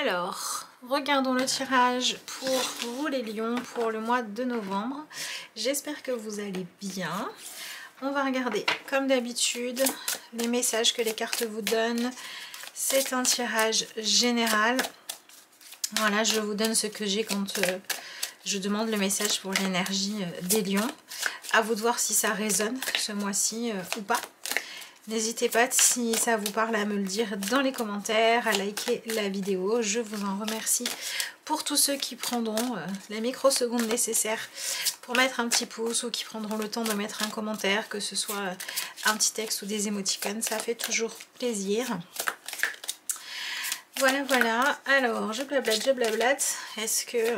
Alors, regardons le tirage pour vous les lions pour le mois de novembre. J'espère que vous allez bien. On va regarder comme d'habitude les messages que les cartes vous donnent. C'est un tirage général. Voilà, je vous donne ce que j'ai quand je demande le message pour l'énergie des lions. À vous de voir si ça résonne ce mois-ci ou pas. N'hésitez pas, si ça vous parle, à me le dire dans les commentaires, à liker la vidéo. Je vous en remercie pour tous ceux qui prendront les microsecondes nécessaires pour mettre un petit pouce ou qui prendront le temps de mettre un commentaire, que ce soit un petit texte ou des émoticônes. Ça fait toujours plaisir. Voilà, voilà. Alors, je blablate. Est-ce que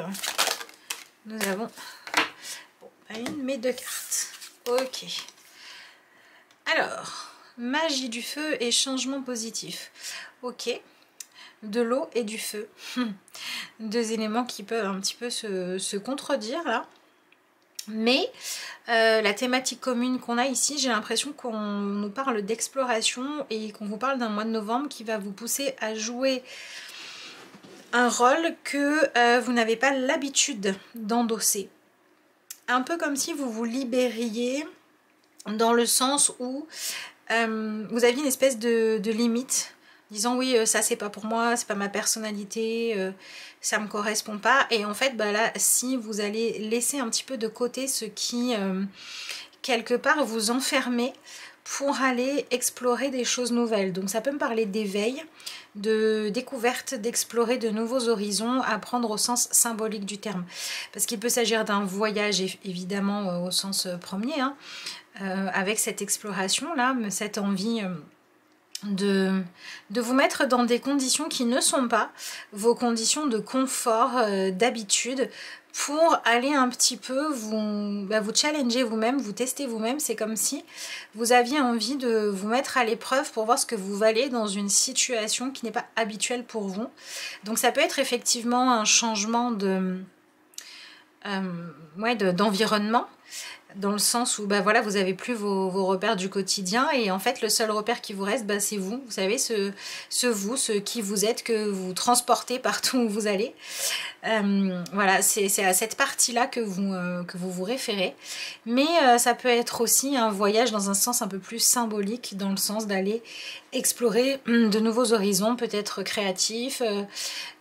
nous avons... Bon, pas une, mais deux cartes. Ok. Alors... Magie du feu et changement positif. Ok. De l'eau et du feu. Deux éléments qui peuvent un petit peu se contredire là. Mais la thématique commune qu'on a ici, j'ai l'impression qu'on nous parle d'exploration et qu'on vous parle d'un mois de novembre qui va vous pousser à jouer un rôle que vous n'avez pas l'habitude d'endosser. Un peu comme si vous vous libériez dans le sens où vous aviez une espèce de limite, disant oui ça c'est pas pour moi, c'est pas ma personnalité, ça me correspond pas. Et en fait bah là, si vous allez laisser un petit peu de côté ce qui quelque part vous enfermez pour aller explorer des choses nouvelles. Donc ça peut me parler d'éveil, de découverte, d'explorer de nouveaux horizons, à prendre au sens symbolique du terme, parce qu'il peut s'agir d'un voyage évidemment au sens premier, hein. Avec cette exploration là, cette envie de vous mettre dans des conditions qui ne sont pas vos conditions de confort d'habitude, pour aller un petit peu vous challenger vous-même, vous tester vous-même. C'est comme si vous aviez envie de vous mettre à l'épreuve pour voir ce que vous valez dans une situation qui n'est pas habituelle pour vous. Donc ça peut être effectivement un changement d'environnement, dans le sens où bah voilà, vous avez plus vos repères du quotidien, et en fait le seul repère qui vous reste, bah, c'est vous. Vous savez, ce qui vous êtes, que vous transportez partout où vous allez. Voilà, c'est à cette partie-là que vous référez. Mais ça peut être aussi un voyage dans un sens un peu plus symbolique, dans le sens d'aller explorer de nouveaux horizons, peut-être créatifs,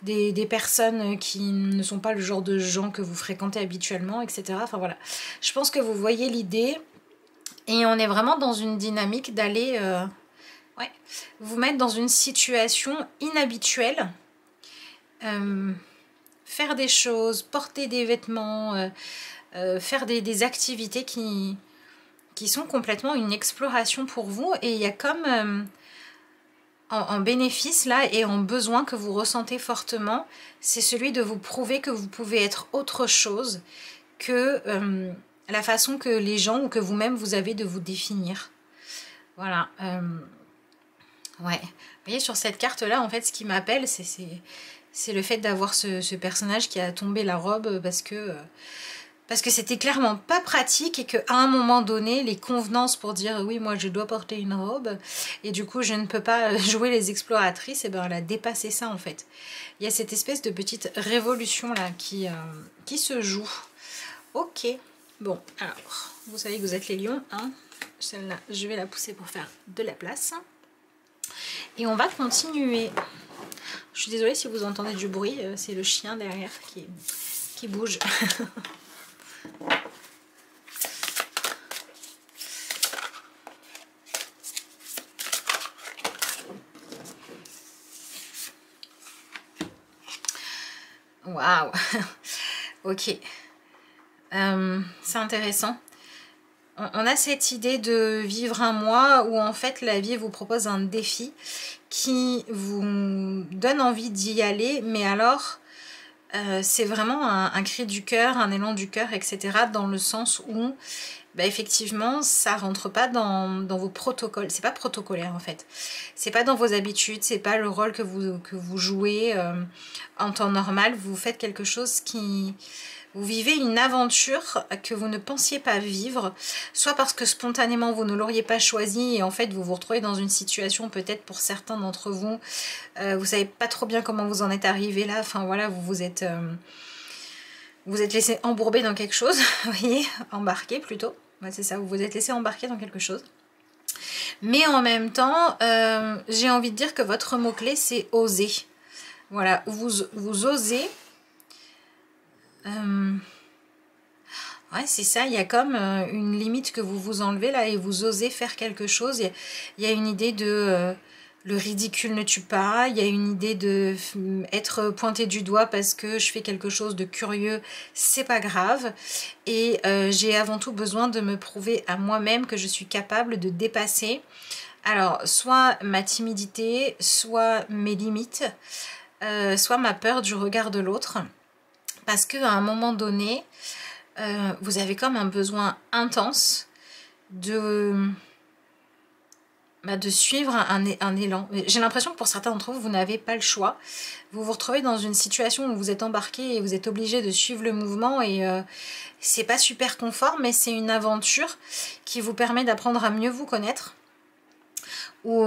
des personnes qui ne sont pas le genre de gens que vous fréquentez habituellement, etc. Enfin voilà, je pense que vous voyez l'idée, et on est vraiment dans une dynamique d'aller vous mettre dans une situation inhabituelle, faire des choses, porter des vêtements, faire des activités qui sont complètement une exploration pour vous. Et il y a comme en bénéfice là, et en besoin que vous ressentez fortement, c'est celui de vous prouver que vous pouvez être autre chose que la façon que les gens ou que vous-même vous avez de vous définir. Voilà. Ouais. Vous voyez, sur cette carte là, en fait, ce qui m'appelle, c'est le fait d'avoir ce personnage qui a tombé la robe parce que c'était clairement pas pratique, et qu'à un moment donné, les convenances pour dire oui, moi je dois porter une robe et du coup je ne peux pas jouer les exploratrices, et ben elle a dépassé ça en fait. Il y a cette espèce de petite révolution là qui se joue. Ok, bon, alors vous savez que vous êtes les lions, hein. Celle-là, je vais la pousser pour faire de la place. Et on va continuer. Je suis désolée si vous entendez du bruit, c'est le chien derrière qui bouge. Waouh. Ok. C'est intéressant. On a cette idée de vivre un mois où en fait la vie vous propose un défi qui vous donne envie d'y aller, mais alors c'est vraiment un cri du cœur, un élan du cœur, etc. Dans le sens où bah, effectivement ça rentre pas dans vos protocoles, c'est pas protocolaire en fait, c'est pas dans vos habitudes, c'est pas le rôle que vous jouez en temps normal. Vous faites quelque chose qui Vous vivez une aventure que vous ne pensiez pas vivre, soit parce que spontanément vous ne l'auriez pas choisi et en fait vous vous retrouvez dans une situation, peut-être pour certains d'entre vous, vous savez pas trop bien comment vous en êtes arrivé là, enfin voilà, vous êtes laissé embourber dans quelque chose, vous voyez, embarqué plutôt, ouais, c'est ça, vous vous êtes laissé embarquer dans quelque chose. Mais en même temps, j'ai envie de dire que votre mot-clé c'est oser. Voilà, vous osez. Ouais, c'est ça, il y a comme une limite que vous vous enlevez là et vous osez faire quelque chose. Il y a une idée de le ridicule ne tue pas, il y a une idée de être pointé du doigt parce que je fais quelque chose de curieux, c'est pas grave. Et j'ai avant tout besoin de me prouver à moi-même que je suis capable de dépasser, alors soit ma timidité, soit mes limites, soit ma peur du regard de l'autre. Parce qu'à un moment donné, vous avez comme un besoin intense de suivre un élan. J'ai l'impression que pour certains d'entre vous, vous n'avez pas le choix. Vous vous retrouvez dans une situation où vous êtes embarqué et vous êtes obligé de suivre le mouvement et c'est pas super confort, mais c'est une aventure qui vous permet d'apprendre à mieux vous connaître. Ou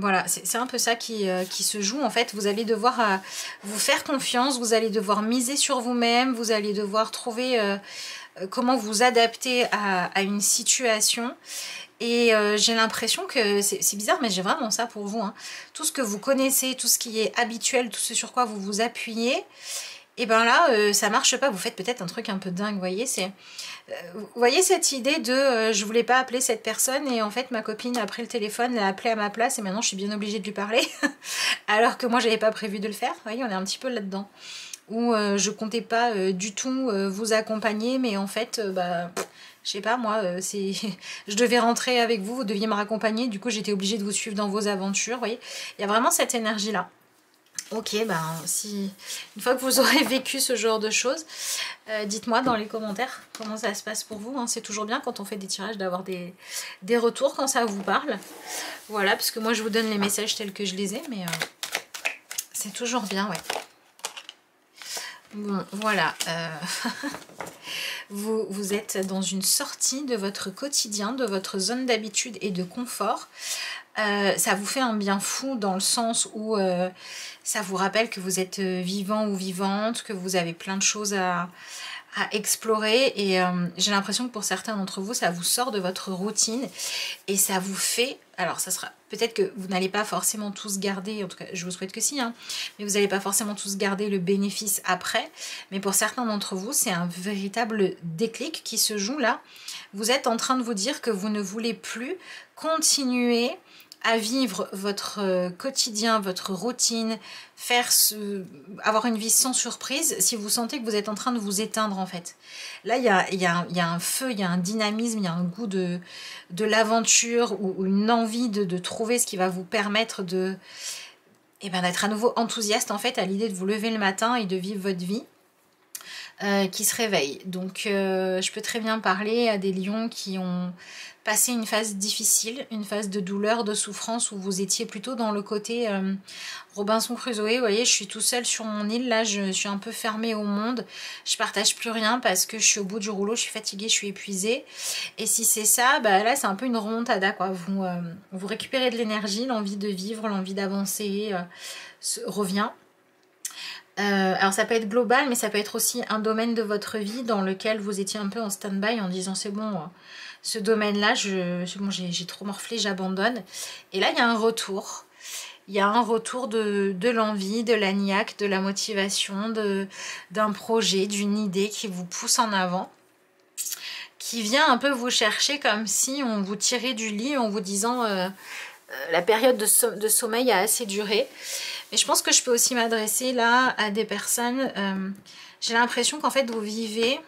voilà, c'est un peu ça qui se joue en fait. Vous allez devoir vous faire confiance, vous allez devoir miser sur vous-même, vous allez devoir trouver comment vous adapter à une situation. Et j'ai l'impression que, c'est bizarre, mais j'ai vraiment ça pour vous, hein. Tout ce que vous connaissez, tout ce qui est habituel, tout ce sur quoi vous vous appuyez, et ben là, ça marche pas. Vous faites peut-être un truc un peu dingue, vous voyez, vous voyez cette idée de je voulais pas appeler cette personne et en fait ma copine a pris le téléphone, l'a appelé à ma place et maintenant je suis bien obligée de lui parler alors que moi j'avais pas prévu de le faire. Vous voyez, on est un petit peu là-dedans. Où je comptais pas du tout vous accompagner, mais en fait, je sais pas moi, je devais rentrer avec vous, vous deviez me raccompagner, du coup j'étais obligée de vous suivre dans vos aventures, vous voyez. Il y a vraiment cette énergie-là. Ok, une fois que vous aurez vécu ce genre de choses, dites-moi dans les commentaires comment ça se passe pour vous, hein. C'est toujours bien quand on fait des tirages d'avoir des retours quand ça vous parle. Voilà, parce que moi je vous donne les messages tels que je les ai, mais c'est toujours bien, ouais. Bon, voilà. Vous êtes dans une sortie de votre quotidien, de votre zone d'habitude et de confort. Ça vous fait un bien fou dans le sens où ça vous rappelle que vous êtes vivant ou vivante, que vous avez plein de choses à explorer. Et j'ai l'impression que pour certains d'entre vous, ça vous sort de votre routine et ça vous fait... Alors ça sera peut-être que vous n'allez pas forcément tous garder, en tout cas je vous souhaite que si, hein, mais vous n'allez pas forcément tous garder le bénéfice après. Mais pour certains d'entre vous, c'est un véritable déclic qui se joue là. Vous êtes en train de vous dire que vous ne voulez plus continuer à vivre votre quotidien, votre routine, avoir une vie sans surprise, si vous sentez que vous êtes en train de vous éteindre en fait. Là, il y a un feu, il y a un dynamisme, il y a un goût de l'aventure ou une envie de trouver ce qui va vous permettre d'être à nouveau enthousiaste en fait à l'idée de vous lever le matin et de vivre votre vie. Qui se réveille. Donc je peux très bien parler à des lions qui ont passé une phase difficile, une phase de douleur, de souffrance, où vous étiez plutôt dans le côté Robinson Crusoe. Vous voyez, je suis tout seul sur mon île, là je suis un peu fermée au monde, je partage plus rien parce que je suis au bout du rouleau, je suis fatiguée, je suis épuisée. Et si c'est ça, là c'est un peu une remontada quoi. Vous récupérez de l'énergie, l'envie de vivre, l'envie d'avancer revient. Alors ça peut être global, mais ça peut être aussi un domaine de votre vie dans lequel vous étiez un peu en stand-by en disant c'est bon, ce domaine-là, j'ai trop morflé, j'abandonne. Et là, il y a un retour. Il y a un retour de l'envie, de la niaque, de la motivation, d'un projet, d'une idée qui vous pousse en avant, qui vient un peu vous chercher comme si on vous tirait du lit en vous disant la période de sommeil a assez duré. Mais je pense que je peux aussi m'adresser là à des personnes, j'ai l'impression qu'en fait vous vivez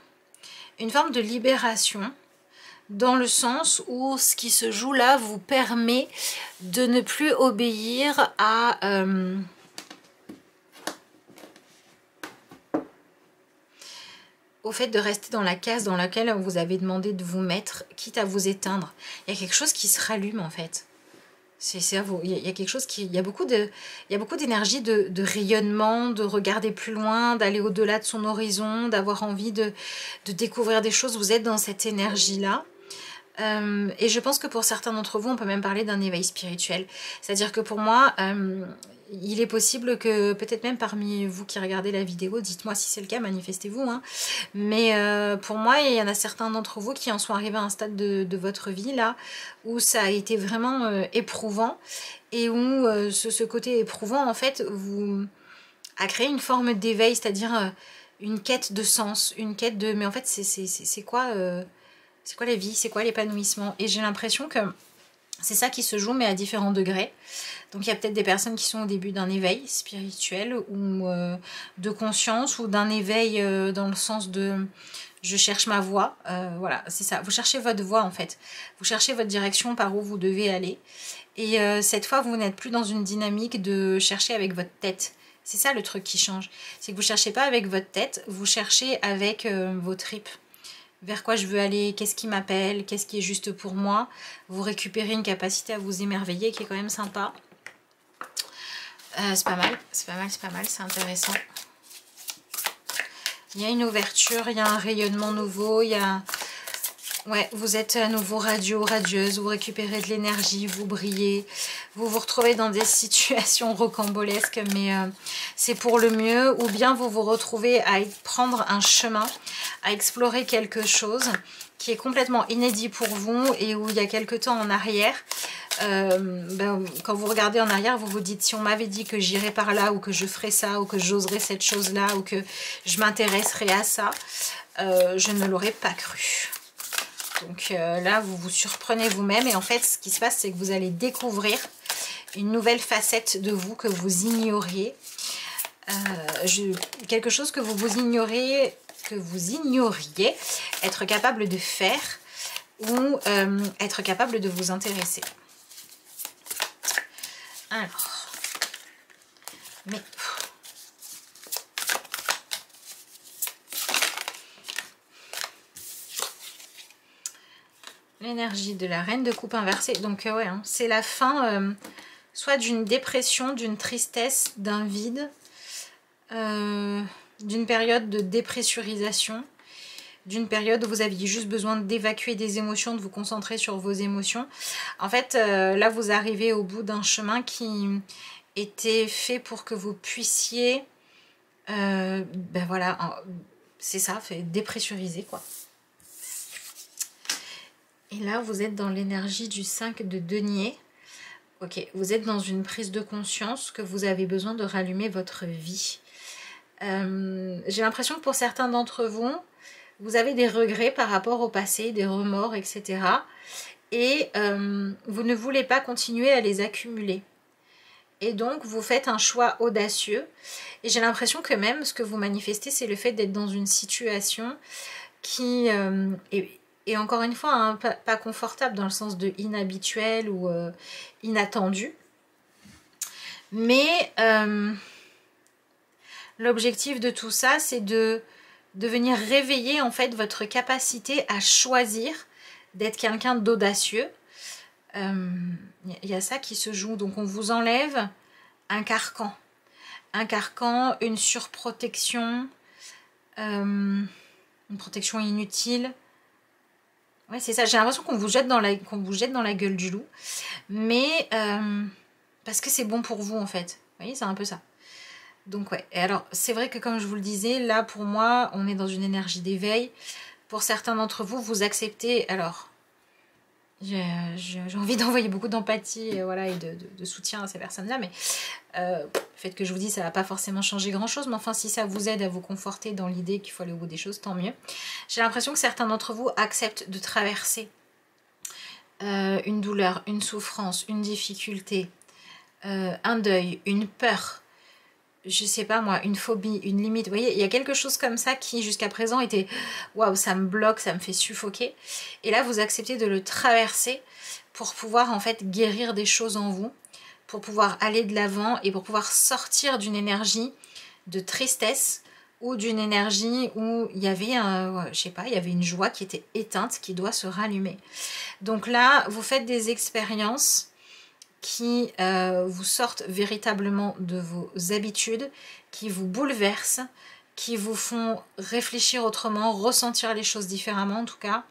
une forme de libération, dans le sens où ce qui se joue là vous permet de ne plus obéir au fait de rester dans la case dans laquelle on vous avait demandé de vous mettre, quitte à vous éteindre. Il y a quelque chose qui se rallume en fait. C'est à vous. Il y a quelque chose qui... Il y a beaucoup d'énergie de rayonnement, de regarder plus loin, d'aller au-delà de son horizon, d'avoir envie de découvrir des choses. Vous êtes dans cette énergie-là. Et je pense que pour certains d'entre vous, on peut même parler d'un éveil spirituel. C'est-à-dire que pour moi, il est possible que, peut-être même parmi vous qui regardez la vidéo, dites-moi si c'est le cas, manifestez-vous. Hein. Mais pour moi, il y en a certains d'entre vous qui en sont arrivés à un stade de votre vie, là, où ça a été vraiment éprouvant. Et où ce côté éprouvant, en fait, vous a créé une forme d'éveil, c'est-à-dire une quête de sens, une quête de... Mais en fait, c'est quoi c'est quoi la vie? C'est quoi l'épanouissement? Et j'ai l'impression que c'est ça qui se joue, mais à différents degrés. Donc il y a peut-être des personnes qui sont au début d'un éveil spirituel ou de conscience, ou d'un éveil dans le sens de je cherche ma voie. Voilà, c'est ça. Vous cherchez votre voie en fait. Vous cherchez votre direction, par où vous devez aller. Et cette fois, vous n'êtes plus dans une dynamique de chercher avec votre tête. C'est ça le truc qui change. C'est que vous ne cherchez pas avec votre tête, vous cherchez avec vos tripes. Vers quoi je veux aller, qu'est-ce qui m'appelle, qu'est-ce qui est juste pour moi. Vous récupérez une capacité à vous émerveiller qui est quand même sympa. C'est pas mal, c'est pas mal, c'est pas mal, c'est intéressant. Il y a une ouverture, il y a un rayonnement nouveau, il y a... Ouais, vous êtes à nouveau radieuse, vous récupérez de l'énergie, vous brillez, vous vous retrouvez dans des situations rocambolesques, mais c'est pour le mieux. Ou bien vous vous retrouvez à prendre un chemin, à explorer quelque chose qui est complètement inédit pour vous, et où il y a quelque temps en arrière, quand vous regardez en arrière, vous vous dites, si on m'avait dit que j'irais par là, ou que je ferais ça, ou que j'oserais cette chose-là, ou que je m'intéresserais à ça, je ne l'aurais pas cru. Donc là, vous vous surprenez vous-même, et en fait, ce qui se passe, c'est que vous allez découvrir une nouvelle facette de vous que vous ignoriez. Quelque chose que vous ignoriez, être capable de faire, ou être capable de vous intéresser. Alors, mais... L'énergie de la reine de coupe inversée. Donc ouais, hein, c'est la fin soit d'une dépression, d'une tristesse, d'un vide, d'une période de dépressurisation, d'une période où vous aviez juste besoin d'évacuer des émotions, de vous concentrer sur vos émotions. En fait, là, vous arrivez au bout d'un chemin qui était fait pour que vous puissiez, ben voilà, c'est ça, fait dépressuriser, quoi. Et là, vous êtes dans l'énergie du 5 de denier. Ok, vous êtes dans une prise de conscience que vous avez besoin de rallumer votre vie. J'ai l'impression que pour certains d'entre vous, vous avez des regrets par rapport au passé, des remords, etc. Et vous ne voulez pas continuer à les accumuler. Et donc, vous faites un choix audacieux. Et j'ai l'impression que même ce que vous manifestez, c'est le fait d'être dans une situation qui est encore une fois hein, pas confortable dans le sens de inhabituel ou inattendu. Mais l'objectif de tout ça, c'est de venir réveiller en fait votre capacité à choisir d'être quelqu'un d'audacieux. Y a ça qui se joue. Donc on vous enlève un carcan. Un carcan, une surprotection, une protection inutile. Ouais, c'est ça. J'ai l'impression qu'on vous jette dans la gueule du loup. Mais parce que c'est bon pour vous en fait. Vous voyez, c'est un peu ça. Donc ouais. Et alors, c'est vrai que comme je vous le disais, là pour moi, on est dans une énergie d'éveil. Pour certains d'entre vous, vous acceptez... Alors, j'ai envie d'envoyer beaucoup d'empathie voilà, et de soutien à ces personnes-là, mais le fait que je vous dis, ça ne va pas forcément changer grand-chose, mais enfin, si ça vous aide à vous conforter dans l'idée qu'il faut aller au bout des choses, tant mieux. J'ai l'impression que certains d'entre vous acceptent de traverser une douleur, une souffrance, une difficulté, un deuil, une peur, je sais pas moi, une phobie, une limite. Vous voyez, il y a quelque chose comme ça qui jusqu'à présent était waouh, ça me bloque, ça me fait suffoquer. Et là, vous acceptez de le traverser pour pouvoir en fait guérir des choses en vous, pour pouvoir aller de l'avant et pour pouvoir sortir d'une énergie de tristesse ou d'une énergie où il y avait je sais pas, il y avait une joie qui était éteinte, qui doit se rallumer. Donc là, vous faites des expériences qui vous sortent véritablement de vos habitudes, qui vous bouleversent, qui vous font réfléchir autrement, ressentir les choses différemment en tout cas,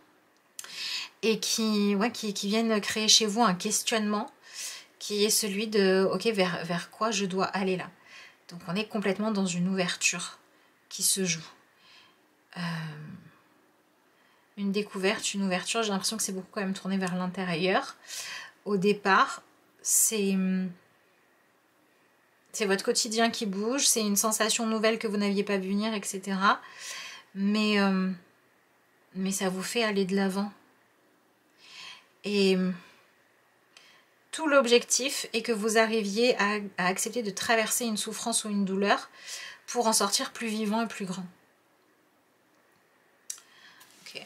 et qui viennent créer chez vous un questionnement qui est celui de ok, vers quoi je dois aller là. Donc on est complètement dans une ouverture qui se joue. Une découverte, une ouverture, j'ai l'impression que c'est beaucoup quand même tourné vers l'intérieur. Au départ, c'est votre quotidien qui bouge, c'est une sensation nouvelle que vous n'aviez pas vu venir, etc. Mais ça vous fait aller de l'avant. Et tout l'objectif est que vous arriviez à accepter de traverser une souffrance ou une douleur pour en sortir plus vivant et plus grand. Ok.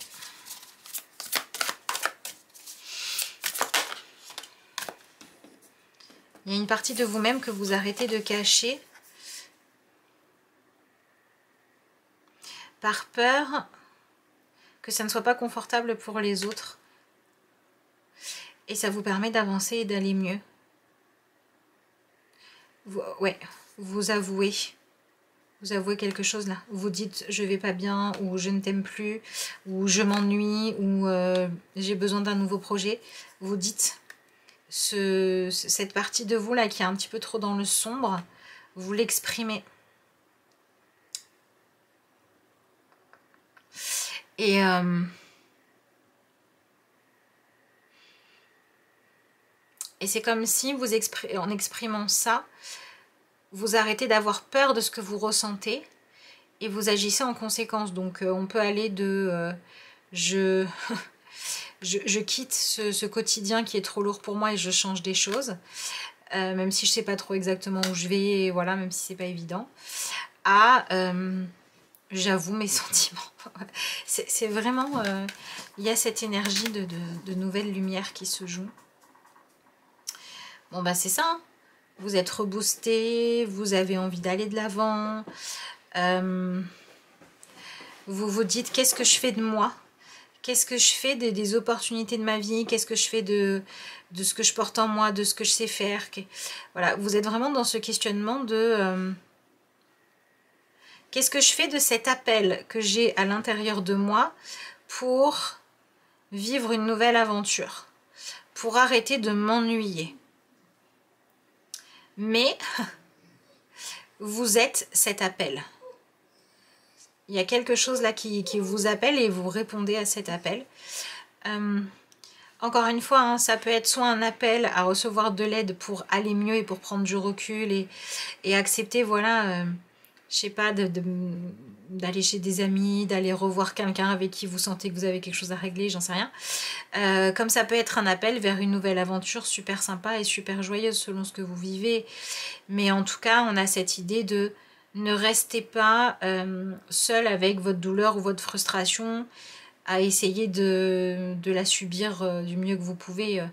Il y a une partie de vous-même que vous arrêtez de cacher par peur que ça ne soit pas confortable pour les autres. Et ça vous permet d'avancer et d'aller mieux. Vous avouez quelque chose là. Vous dites je vais pas bien, ou je ne t'aime plus, ou je m'ennuie, ou j'ai besoin d'un nouveau projet. Vous dites cette partie de vous là qui est un petit peu trop dans le sombre, vous l'exprimez. Et c'est comme si en exprimant ça, vous arrêtez d'avoir peur de ce que vous ressentez et vous agissez en conséquence. Donc on peut aller de je quitte ce quotidien qui est trop lourd pour moi et je change des choses, même si je sais pas trop exactement où je vais, et voilà, même si c'est pas évident, à j'avoue mes sentiments. C'est vraiment il y a cette énergie de nouvelle lumière qui se joue. Bon bah c'est ça, hein. Vous êtes reboosté, vous avez envie d'aller de l'avant, vous vous dites qu'est-ce que je fais de moi, qu'est-ce que je fais des opportunités de ma vie, qu'est-ce que je fais de ce que je porte en moi, de ce que je sais faire. Voilà, vous êtes vraiment dans ce questionnement de qu'est-ce que je fais de cet appel que j'ai à l'intérieur de moi pour vivre une nouvelle aventure, pour arrêter de m'ennuyer. Mais vous êtes cet appel. Il y a quelque chose là qui vous appelle et vous répondez à cet appel. Encore une fois, hein, ça peut être soit un appel à recevoir de l'aide pour aller mieux et pour prendre du recul et accepter, voilà, je sais pas, d'aller chez des amis, d'aller revoir quelqu'un avec qui vous sentez que vous avez quelque chose à régler, j'en sais rien. Comme ça peut être un appel vers une nouvelle aventure super sympa et super joyeuse selon ce que vous vivez. Mais en tout cas, on a cette idée de ne restez pas seul avec votre douleur ou votre frustration à essayer de la subir du mieux que vous pouvez.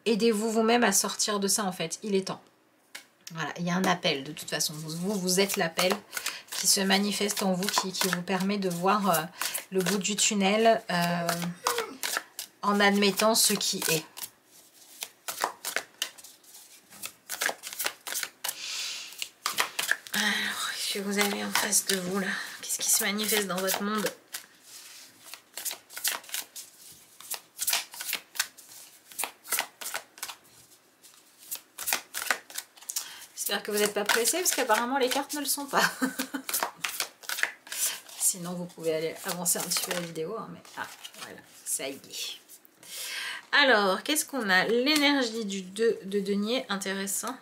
Aidez-vous vous-même à sortir de ça en fait, il est temps. Voilà, il y a un appel de toute façon. Vous êtes l'appel qui se manifeste en vous, qui vous permet de voir le bout du tunnel en admettant ce qui est. Alors, qu'est-ce que vous avez en face de vous là? Qu'est-ce qui se manifeste dans votre monde? J'espère que vous n'êtes pas pressé parce qu'apparemment les cartes ne le sont pas. Sinon vous pouvez aller avancer un petit peu la vidéo. Hein, mais voilà, ça y est. Alors, qu'est-ce qu'on a? L'énergie du 2 de denier, intéressant.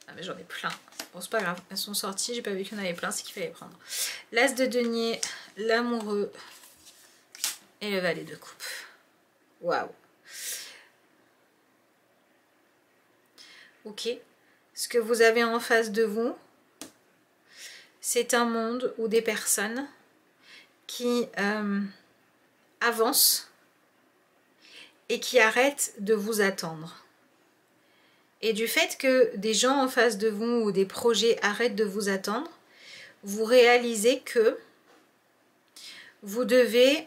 Ah mais j'en ai plein. Bon c'est pas grave, elles sont sorties, j'ai pas vu qu'il y en avait plein, c'est qu'il fallait prendre. L'As de denier, l'amoureux et le valet de coupe. Waouh. Ok. Ce que vous avez en face de vous, c'est un monde ou des personnes qui avancent et qui arrêtent de vous attendre. Et du fait que des gens en face de vous ou des projets arrêtent de vous attendre, vous réalisez que vous devez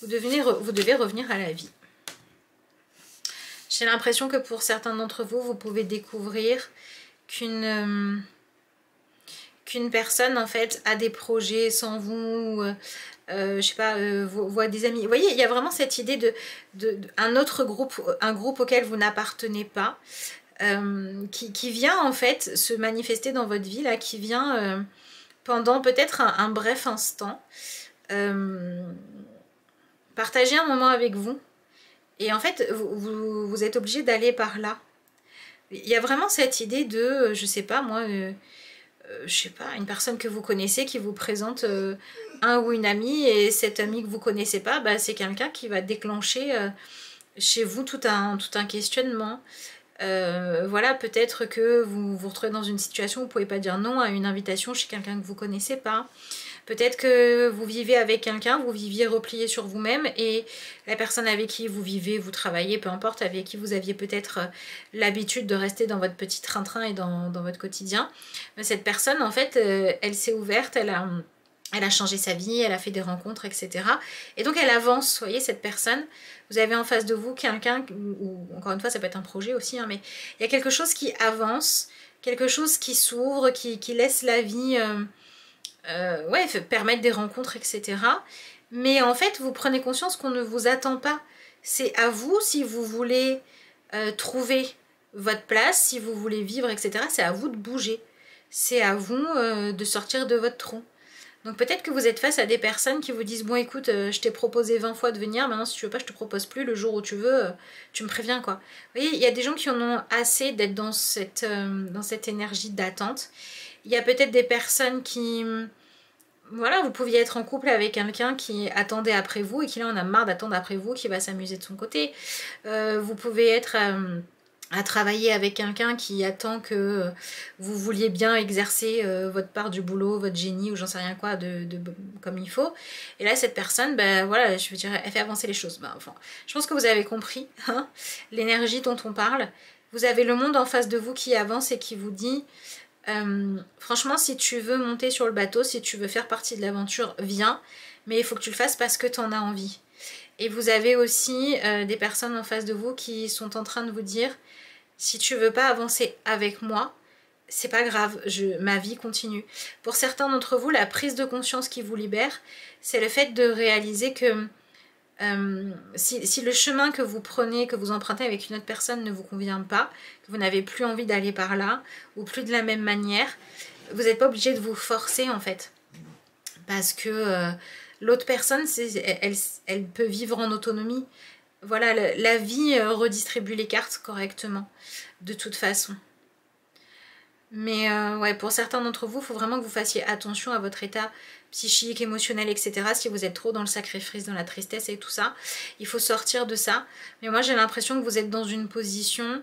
vous devez revenir à la vie. J'ai l'impression que pour certains d'entre vous, vous pouvez découvrir qu'une personne en fait a des projets sans vous, je sais pas, voit des amis. Vous voyez, il y a vraiment cette idée un autre groupe, un groupe auquel vous n'appartenez pas, qui vient en fait se manifester dans votre vie, là, qui vient pendant peut-être un bref instant, partager un moment avec vous. Et en fait, vous êtes obligé d'aller par là. Il y a vraiment cette idée de, je sais pas moi, je sais pas, une personne que vous connaissez qui vous présente un ou une amie, et cet ami que vous connaissez pas, bah, c'est quelqu'un qui va déclencher chez vous tout un questionnement. Voilà, peut-être que vous vous retrouvez dans une situation où vous ne pouvez pas dire non à une invitation chez quelqu'un que vous ne connaissez pas. Peut-être que vous vivez avec quelqu'un, vous viviez replié sur vous-même, et la personne avec qui vous vivez, vous travaillez, peu importe, avec qui vous aviez peut-être l'habitude de rester dans votre petit train-train et dans votre quotidien, cette personne, en fait, elle s'est ouverte, elle a changé sa vie, elle a fait des rencontres, etc. Et donc elle avance, vous voyez, cette personne. Vous avez en face de vous quelqu'un, ou encore une fois, ça peut être un projet aussi, hein, mais il y a quelque chose qui avance, quelque chose qui s'ouvre, qui laisse la vie... ouais, permettre des rencontres, etc. Mais en fait, vous prenez conscience qu'on ne vous attend pas. C'est à vous, si vous voulez trouver votre place, si vous voulez vivre, etc. C'est à vous de bouger. C'est à vous de sortir de votre trou. Donc peut-être que vous êtes face à des personnes qui vous disent « Bon, écoute, je t'ai proposé 20 fois de venir, maintenant si tu veux pas, je te propose plus. Le jour où tu veux, tu me préviens, quoi. » Vous voyez, il y a des gens qui en ont assez d'être dans cette énergie d'attente. Il y a peut-être des personnes qui... Voilà, vous pouviez être en couple avec quelqu'un qui attendait après vous et qui là en a marre d'attendre après vous, qui va s'amuser de son côté. Vous pouvez être à travailler avec quelqu'un qui attend que vous vouliez bien exercer votre part du boulot, votre génie ou j'en sais rien quoi, comme il faut. Et là, cette personne, ben voilà, je veux dire, elle fait avancer les choses. Ben, enfin, je pense que vous avez compris hein, l'énergie dont on parle. Vous avez le monde en face de vous qui avance et qui vous dit... franchement, si tu veux monter sur le bateau, si tu veux faire partie de l'aventure, viens, mais il faut que tu le fasses parce que tu en as envie. Et vous avez aussi des personnes en face de vous qui sont en train de vous dire si tu veux pas avancer avec moi, c'est pas grave, ma vie continue. Pour certains d'entre vous, la prise de conscience qui vous libère, c'est le fait de réaliser que si le chemin que vous prenez, que vous empruntez avec une autre personne ne vous convient pas, que vous n'avez plus envie d'aller par là, ou plus de la même manière, vous n'êtes pas obligé de vous forcer en fait. Parce que l'autre personne, elle peut vivre en autonomie. Voilà, la vie redistribue les cartes correctement, de toute façon. Mais ouais, pour certains d'entre vous, il faut vraiment que vous fassiez attention à votre état psychique, émotionnel, etc. Si vous êtes trop dans le sacrifice, dans la tristesse et tout ça, il faut sortir de ça. Mais moi, j'ai l'impression que vous êtes dans une position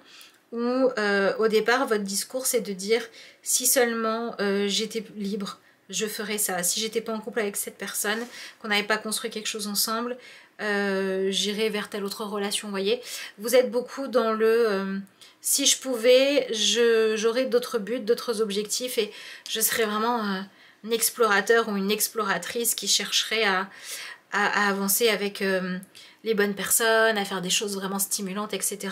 où, au départ, votre discours, c'est de dire « si seulement j'étais libre, je ferais ça. Si j'étais pas en couple avec cette personne, qu'on n'avait pas construit quelque chose ensemble, j'irais vers telle autre relation. » Vous voyez, vous êtes beaucoup dans le si je pouvais, j'aurais d'autres buts, d'autres objectifs et je serais vraiment un explorateur ou une exploratrice qui chercherait à avancer avec les bonnes personnes, à faire des choses vraiment stimulantes, etc.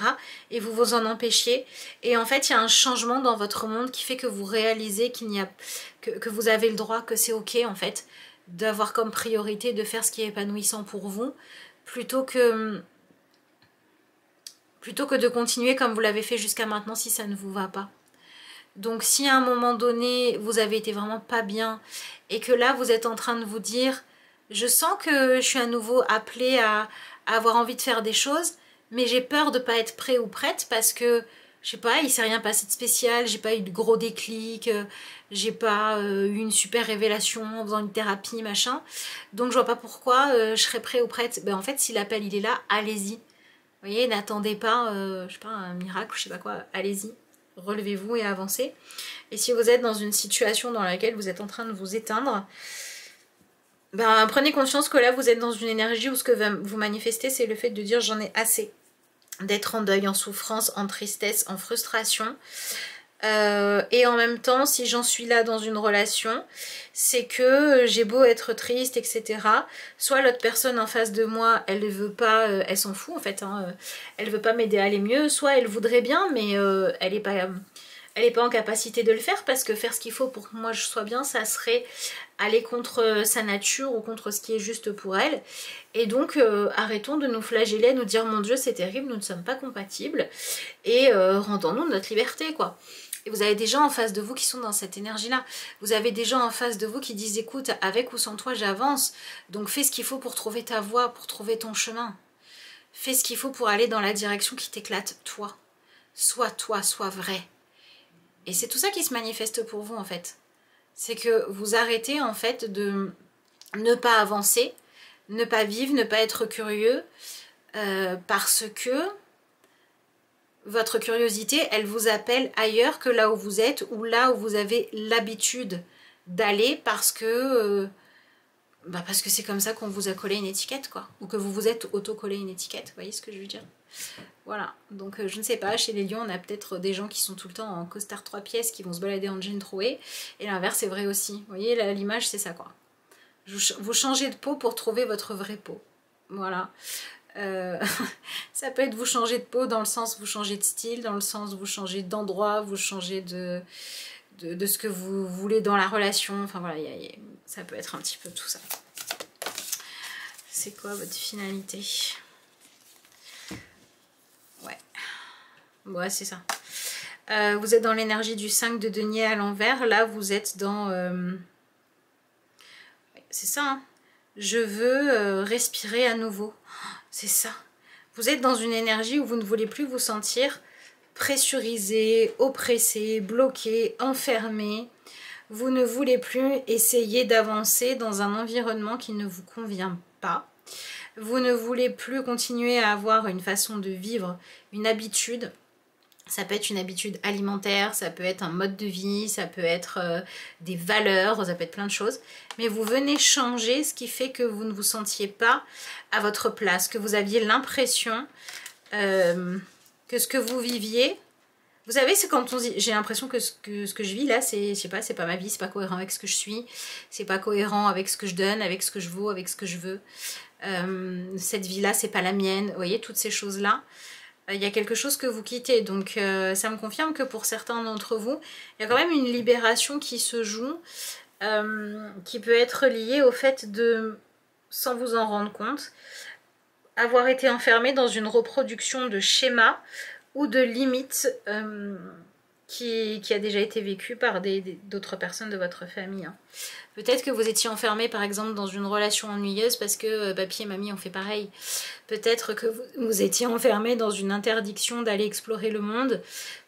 Et vous vous en empêchiez. Et en fait, il y a un changement dans votre monde qui fait que vous réalisez qu'il n'y a que vous avez le droit, que c'est ok en fait, d'avoir comme priorité de faire ce qui est épanouissant pour vous, plutôt que de continuer comme vous l'avez fait jusqu'à maintenant si ça ne vous va pas. Donc si à un moment donné, vous avez été vraiment pas bien et que là, vous êtes en train de vous dire « Je sens que je suis à nouveau appelée à avoir envie de faire des choses, mais j'ai peur de ne pas être prêt ou prête parce que, je sais pas, il s'est rien passé de spécial, j'ai pas eu de gros déclic, j'ai pas eu une super révélation en faisant une thérapie, machin. Donc je vois pas pourquoi je serais prêt ou prête. » Ben en fait, si l'appel il est là, allez-y. Vous voyez, n'attendez pas, je sais pas, un miracle, je sais pas quoi, allez-y, relevez-vous et avancez. Et si vous êtes dans une situation dans laquelle vous êtes en train de vous éteindre, ben, prenez conscience que là vous êtes dans une énergie où ce que vous manifestez, c'est le fait de dire j'en ai assez d'être en deuil, en souffrance, en tristesse, en frustration. Et en même temps, si j'en suis là dans une relation, c'est que j'ai beau être triste, etc. Soit l'autre personne en face de moi, elle ne veut pas, elle s'en fout en fait, hein, elle veut pas m'aider à aller mieux, soit elle voudrait bien, mais elle n'est pas en capacité de le faire, parce que faire ce qu'il faut pour que moi je sois bien, ça serait aller contre sa nature ou contre ce qui est juste pour elle. Et donc arrêtons de nous flageller, nous dire mon Dieu c'est terrible, nous ne sommes pas compatibles, et rendons-nous notre liberté quoi. Et vous avez des gens en face de vous qui sont dans cette énergie-là. Vous avez des gens en face de vous qui disent écoute, avec ou sans toi j'avance, donc fais ce qu'il faut pour trouver ta voie, pour trouver ton chemin. Fais ce qu'il faut pour aller dans la direction qui t'éclate toi. Sois vrai. Et c'est tout ça qui se manifeste pour vous en fait. C'est que vous arrêtez en fait de ne pas avancer, ne pas vivre, ne pas être curieux, parce que votre curiosité, elle vous appelle ailleurs que là où vous êtes, ou là où vous avez l'habitude d'aller, parce que c'est comme ça qu'on vous a collé une étiquette, quoi. Ou que vous vous êtes auto-collé une étiquette, vous voyez ce que je veux dire? Voilà, donc je ne sais pas, chez les lions, on a peut-être des gens qui sont tout le temps en costard 3 pièces, qui vont se balader en jean troué, et l'inverse c'est vrai aussi. Vous voyez, l'image c'est ça, quoi. Vous changez de peau pour trouver votre vraie peau. Voilà. Ça peut être vous changer de peau dans le sens vous changez de style, dans le sens vous changez d'endroit, vous changez de ce que vous voulez dans la relation. Enfin voilà, ça peut être un petit peu tout ça. C'est quoi votre finalité? Ouais, c'est ça. Vous êtes dans l'énergie du 5 de denier à l'envers. Là, vous êtes dans... c'est ça, hein. Je veux respirer à nouveau. C'est ça. Vous êtes dans une énergie où vous ne voulez plus vous sentir pressurisé, oppressé, bloqué, enfermé. Vous ne voulez plus essayer d'avancer dans un environnement qui ne vous convient pas. Vous ne voulez plus continuer à avoir une façon de vivre, une habitude. Ça peut être une habitude alimentaire, ça peut être un mode de vie, ça peut être des valeurs, ça peut être plein de choses. Mais vous venez changer ce qui fait que vous ne vous sentiez pas à votre place, que vous aviez l'impression que ce que vous viviez... Vous savez, c'est quand on dit, j'ai l'impression que ce que je vis là, c'est, je sais pas, c'est pas ma vie, c'est pas cohérent avec ce que je suis, c'est pas cohérent avec ce que je donne, avec ce que je vaux, avec ce que je veux. Cette vie-là, c'est pas la mienne. Vous voyez, toutes ces choses-là. Il y a quelque chose que vous quittez, donc ça me confirme que pour certains d'entre vous, il y a quand même une libération qui se joue, qui peut être liée au fait de, sans vous en rendre compte, avoir été enfermé dans une reproduction de schémas ou de limites qui a déjà été vécue par d'autres personnes de votre famille. Hein. Peut-être que vous étiez enfermé par exemple dans une relation ennuyeuse parce que papy et mamie ont fait pareil. Peut-être que vous étiez enfermé dans une interdiction d'aller explorer le monde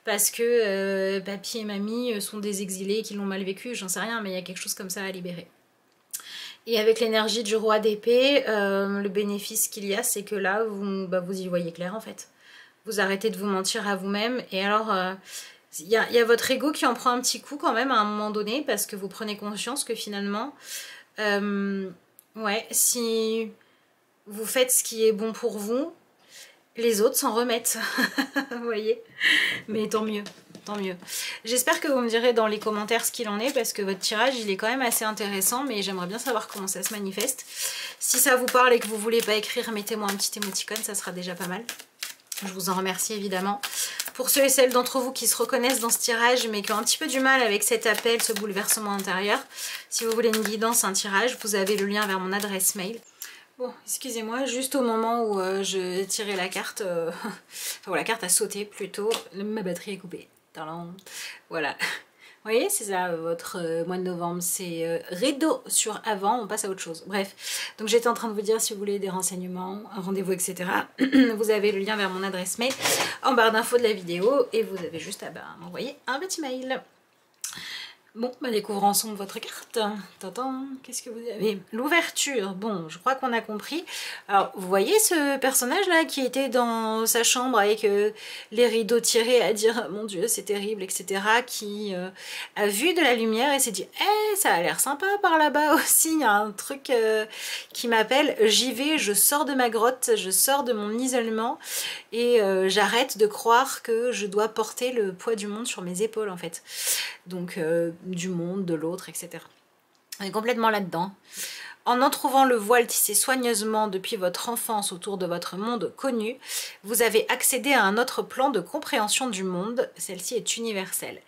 parce que papy et mamie sont des exilés qui l'ont mal vécu, j'en sais rien, mais il y a quelque chose comme ça à libérer. Et avec l'énergie du roi d'épée, le bénéfice qu'il y a, c'est que là, vous y voyez clair en fait. Vous arrêtez de vous mentir à vous-même et alors... il y a votre ego qui en prend un petit coup quand même à un moment donné parce que vous prenez conscience que finalement, ouais, si vous faites ce qui est bon pour vous, les autres s'en remettent, vous voyez. Mais tant mieux, tant mieux. J'espère que vous me direz dans les commentaires ce qu'il en est parce que votre tirage, il est quand même assez intéressant, mais j'aimerais bien savoir comment ça se manifeste. Si ça vous parle et que vous voulez pas écrire, mettez-moi un petit émoticône, ça sera déjà pas mal. Je vous en remercie évidemment. Pour ceux et celles d'entre vous qui se reconnaissent dans ce tirage mais qui ont un petit peu du mal avec cet appel, ce bouleversement intérieur, si vous voulez une guidance, un tirage, vous avez le lien vers mon adresse mail. Bon, excusez-moi, juste au moment où je tirais la carte, enfin la carte a sauté plutôt, ma batterie est coupée. Voilà. Vous voyez, c'est ça, votre mois de novembre, c'est rideau sur avant, on passe à autre chose. Bref, donc j'étais en train de vous dire, si vous voulez des renseignements, un rendez-vous, etc., vous avez le lien vers mon adresse mail en barre d'infos de la vidéo et vous avez juste à m'envoyer un petit mail. Bon, bah découvrons ensemble votre carte. Tintin, qu'est-ce que vous avez? L'ouverture. Bon, je crois qu'on a compris. Alors, vous voyez ce personnage-là qui était dans sa chambre avec les rideaux tirés à dire « Mon Dieu, c'est terrible », etc. Qui a vu de la lumière et s'est dit « Eh, ça a l'air sympa par là-bas aussi. Il y a un truc qui m'appelle. J'y vais, je sors de ma grotte, je sors de mon isolement et j'arrête de croire que je dois porter le poids du monde sur mes épaules, en fait. » Donc du monde, de l'autre, etc. On est complètement là-dedans. En trouvant le voile tissé soigneusement depuis votre enfance autour de votre monde connu, vous avez accédé à un autre plan de compréhension du monde. Celle-ci est universelle.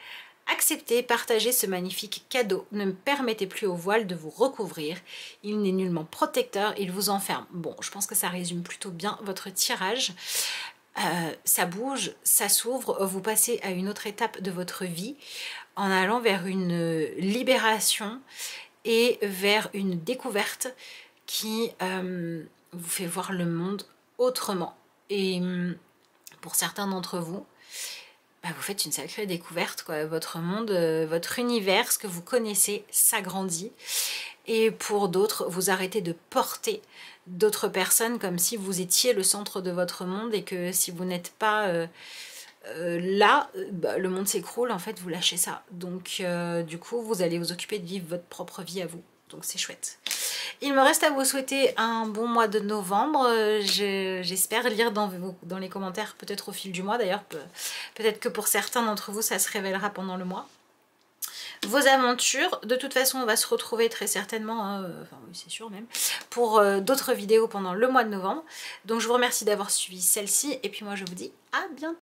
Acceptez, partagez ce magnifique cadeau. Ne permettez plus au voile de vous recouvrir. Il n'est nullement protecteur, il vous enferme. Bon, je pense que ça résume plutôt bien votre tirage. Ça bouge, ça s'ouvre, vous passez à une autre étape de votre vie en allant vers une libération et vers une découverte qui vous fait voir le monde autrement. Et pour certains d'entre vous, bah, vous faites une sacrée découverte, quoi. Votre monde, votre univers, ce que vous connaissez s'agrandit. Et pour d'autres, vous arrêtez de porter d'autres personnes comme si vous étiez le centre de votre monde et que si vous n'êtes pas là, bah, le monde s'écroule, en fait, vous lâchez ça. Donc, du coup, vous allez vous occuper de vivre votre propre vie à vous. Donc, c'est chouette. Il me reste à vous souhaiter un bon mois de novembre. J'espère lire dans les commentaires, peut-être au fil du mois. D'ailleurs, peut-être que pour certains d'entre vous, ça se révélera pendant le mois. Vos aventures, de toute façon on va se retrouver très certainement, hein, enfin oui c'est sûr même, pour d'autres vidéos pendant le mois de novembre. Donc je vous remercie d'avoir suivi celle-ci et puis moi je vous dis à bientôt.